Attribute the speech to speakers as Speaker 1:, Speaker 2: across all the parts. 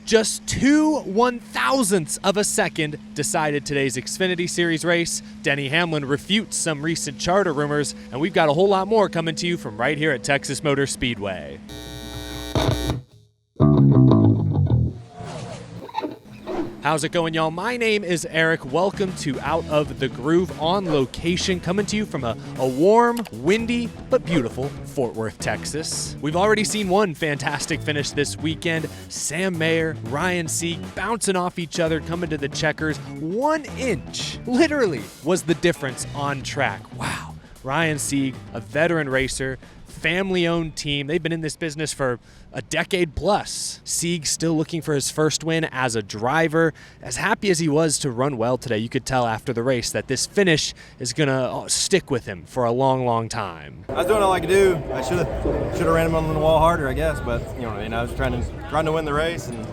Speaker 1: Just 2/1000ths of a second decided today's Xfinity Series race. Denny Hamlin refutes some recent charter rumors, and we've got a whole lot more coming to you from right here at Texas Motor Speedway. How's it going, y'all? My name is Eric. Welcome to Out of the Groove on location, coming to you from a warm, windy, but beautiful Fort Worth, Texas. We've already seen one fantastic finish this weekend. Sam Mayer, Ryan Sieg bouncing off each other, coming to the checkers. 1 inch, literally, was the difference on track. Wow. Ryan Sieg, a veteran racer, family-owned team. They've been in this business for a decade plus. Sieg still looking for his first win as a driver. As happy as he was to run well today, you could tell after the race that this finish is going to stick with him for a long, long time.
Speaker 2: I was doing all I could do. I should have ran him on the wall harder, I guess, but you know what I mean. I was trying to win the race, and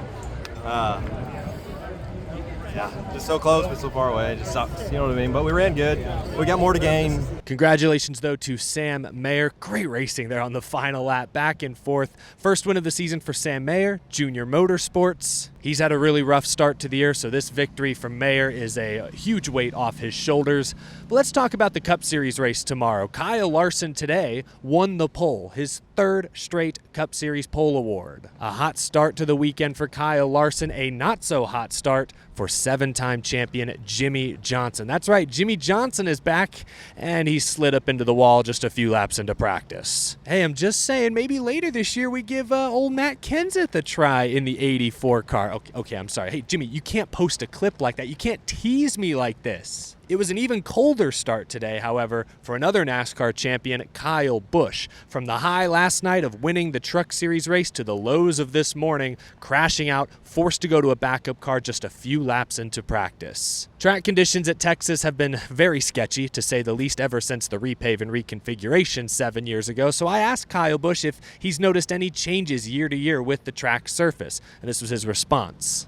Speaker 2: just so close but so far away. It just sucks, you know what I mean? But we ran good. We got more to gain.
Speaker 1: Congratulations, though, to Sam Mayer. Great racing there on the final lap, back and forth. First win of the season for Sam Mayer, Junior Motorsports. He's had a really rough start to the year, so this victory from Mayer is a huge weight off his shoulders. But let's talk about the Cup Series race tomorrow. Kyle Larson today won the pole, his third straight Cup Series pole award. A hot start to the weekend for Kyle Larson, a not-so-hot start for seven-time champion Jimmie Johnson. That's right, Jimmie Johnson is back, and he slid up into the wall just a few laps into practice. Hey, I'm just saying, maybe later this year we give old Matt Kenseth a try in the 84 car. Okay, I'm sorry. Hey, Jimmy, you can't post a clip like that. You can't tease me like this. It was an even colder start today, however, for another NASCAR champion, Kyle Busch. From the high last night of winning the Truck Series race to the lows of this morning, crashing out, forced to go to a backup car just a few laps into practice. Track conditions at Texas have been very sketchy, to say the least, ever since the repave and reconfiguration 7 years ago, so I asked Kyle Busch if he's noticed any changes year to year with the track surface, and this was his response.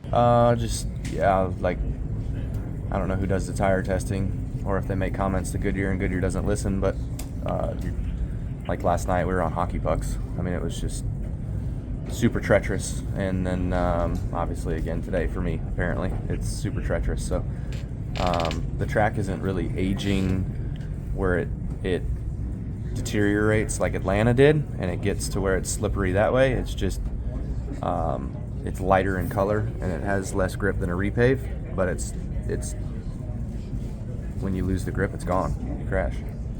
Speaker 3: I don't know who does the tire testing or if they make comments to Goodyear and Goodyear doesn't listen, but like last night we were on hockey pucks. I mean, it was just super treacherous, and then obviously again today for me, apparently it's super treacherous. So the track isn't really aging where it deteriorates like Atlanta did, and it gets to where it's slippery that way. It's just it's lighter in color and it has less grip than a repave, but it's when you lose the grip, it's gone. You crash.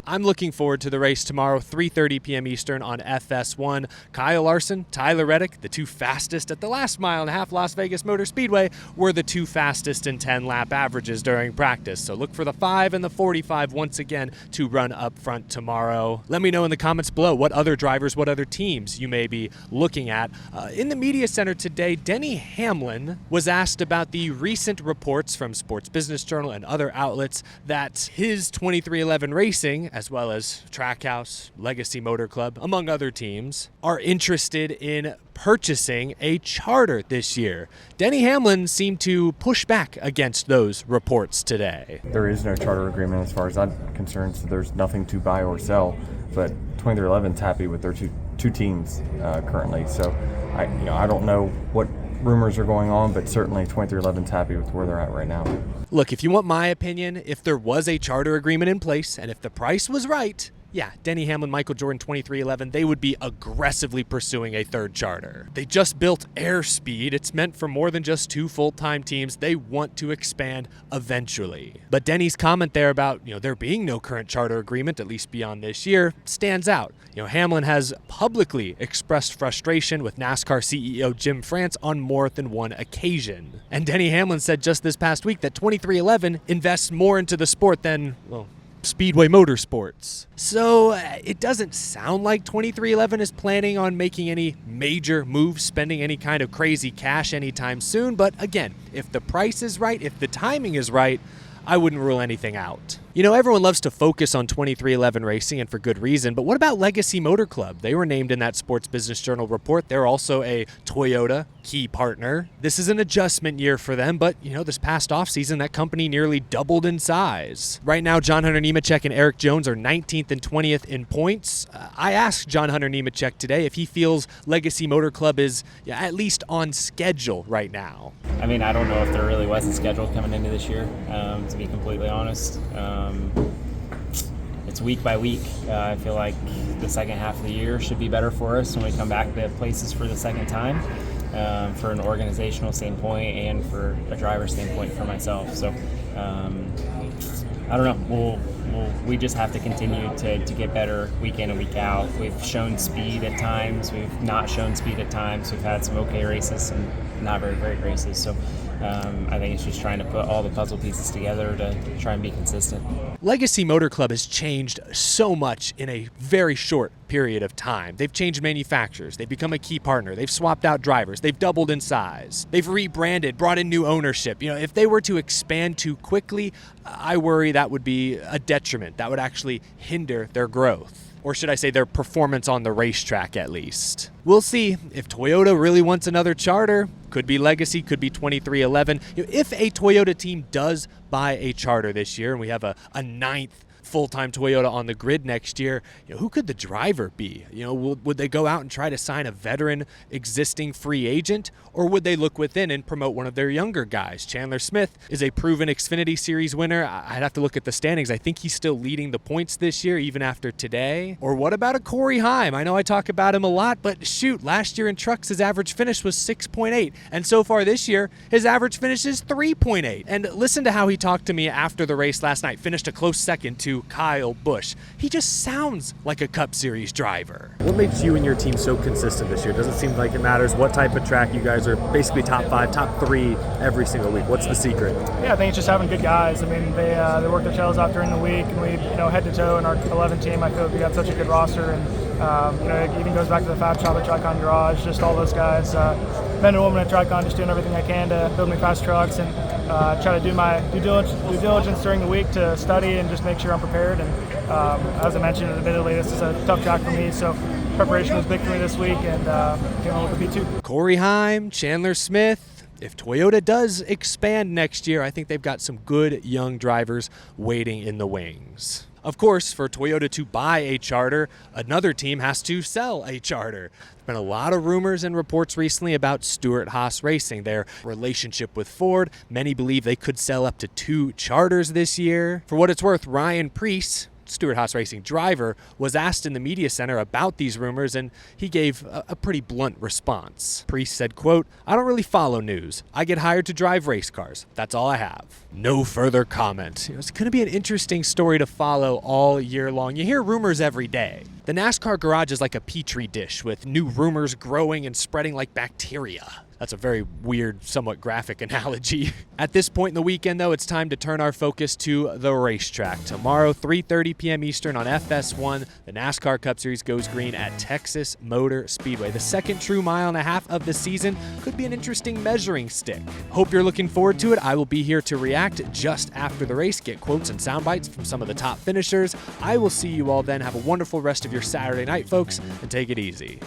Speaker 1: I'm looking forward to the race tomorrow, 3:30 p.m. Eastern on FS1. Kyle Larson, Tyler Reddick, the two fastest at the last mile and a half Las Vegas Motor Speedway, were the two fastest in 10-lap averages during practice. So look for the 5 and the 45 once again to run up front tomorrow. Let me know in the comments below what other drivers, what other teams you may be looking at. In the media center today, Denny Hamlin was asked about the recent reports from Sports Business Journal and other outlets that his 2311 Racing, as well as Trackhouse, Legacy Motor Club, among other teams, are interested in purchasing a charter this year. Denny Hamlin seemed to push back against those reports today.
Speaker 4: There is no charter agreement as far as I'm concerned, so there's nothing to buy or sell, but 2311's happy with their two teams currently. So I don't know what rumors are going on, but certainly 2311's happy with where they're at right now.
Speaker 1: Look, if you want my opinion, if there was a charter agreement in place and if the price was right, yeah, Denny Hamlin, Michael Jordan, 2311, they would be aggressively pursuing a third charter. They just built Airspeed. It's meant for more than just two full-time teams. They want to expand eventually. But Denny's comment there about, there being no current charter agreement, at least beyond this year, stands out. Hamlin has publicly expressed frustration with NASCAR CEO Jim France on more than one occasion. And Denny Hamlin said just this past week that 2311 invests more into the sport than, Speedway Motorsports. So it doesn't sound like 2311 is planning on making any major moves, spending any kind of crazy cash anytime soon. But again, if the price is right, if the timing is right, I wouldn't rule anything out. You know, everyone loves to focus on 2311 Racing, and for good reason, but what about Legacy Motor Club? They were named in that Sports Business Journal report. They're also a Toyota key partner. This is an adjustment year for them, but, you know, this past offseason, that company nearly doubled in size. Right now, John Hunter Nemechek and Eric Jones are 19th and 20th in points. I asked John Hunter Nemechek today if he feels Legacy Motor Club is at least on schedule right now.
Speaker 5: I mean, I don't know if there really was a schedule coming into this year, to be completely honest. It's week by week. I feel like the second half of the year should be better for us when we come back to places for the second time, for an organizational standpoint and for a driver standpoint for myself. So I don't know. We just have to continue to get better week in and week out. We've shown speed at times. We've not shown speed at times. We've had some okay races and not very great races. So I think it's just trying to put all the puzzle pieces together to try and be consistent.
Speaker 1: Legacy Motor Club has changed so much in a very short period of time. They've changed manufacturers. They've become a key partner. They've swapped out drivers. They've doubled in size. They've rebranded, brought in new ownership. You know, if they were to expand too quickly, I worry that would be a detriment. That would actually hinder their growth. Or should I say their performance on the racetrack at least. We'll see. If Toyota really wants another charter, could be Legacy, could be 2311. You know, if a Toyota team does buy a charter this year and we have a ninth full-time Toyota on the grid next year, you know, who could the driver be? You know, would they go out and try to sign a veteran existing free agent, or would they look within and promote one of their younger guys? Chandler Smith is a proven Xfinity Series winner. I'd have to look at the standings. I think he's still leading the points this year, even after today. Or what about a Corey Heim? I know I talk about him a lot, but shoot, last year in trucks his average finish was 6.8, and so far this year his average finish is 3.8. And listen to how he talked to me after the race last night. Finished a close second to Kyle Busch. He just sounds like a Cup Series driver.
Speaker 6: What makes you and your team so consistent this year? Doesn't seem like it matters what type of track. You guys are basically top 5, top 3 every single week. What's the secret?
Speaker 7: Yeah, I think it's just having good guys. I mean, they work their tails off during the week, and we, head to toe in our 11 team. I feel like we have such a good roster, and it even goes back to the Fab Shop at Tricon Garage. Just all those guys, men and women at Tricon, just doing everything I can to build me fast trucks and try to do my due diligence during the week to study and just make sure I'm prepared. And as I mentioned, admittedly, this is a tough track for me, so preparation was big for me this week, and look at P2.
Speaker 1: Corey Heim, Chandler Smith. If Toyota does expand next year, I think they've got some good young drivers waiting in the wings. Of course, for Toyota to buy a charter, another team has to sell a charter. There's been a lot of rumors and reports recently about Stewart-Haas Racing, their relationship with Ford. Many believe they could sell up to 2 charters this year. For what it's worth, Ryan Sieg, Stewart-Haas Racing driver, was asked in the media center about these rumors, and he gave a pretty blunt response. Priest said, quote, "I don't really follow news. I get hired to drive race cars. That's all I have." No further comment. It's going to be an interesting story to follow all year long. You hear rumors every day. The NASCAR garage is like a petri dish with new rumors growing and spreading like bacteria. That's a very weird, somewhat graphic analogy. At this point in the weekend, though, it's time to turn our focus to the racetrack. Tomorrow, 3:30 p.m. Eastern on FS1, the NASCAR Cup Series goes green at Texas Motor Speedway. The second true mile and a half of the season could be an interesting measuring stick. Hope you're looking forward to it. I will be here to react just after the race, get quotes and sound bites from some of the top finishers. I will see you all then. Have a wonderful rest of your Saturday night, folks, and take it easy.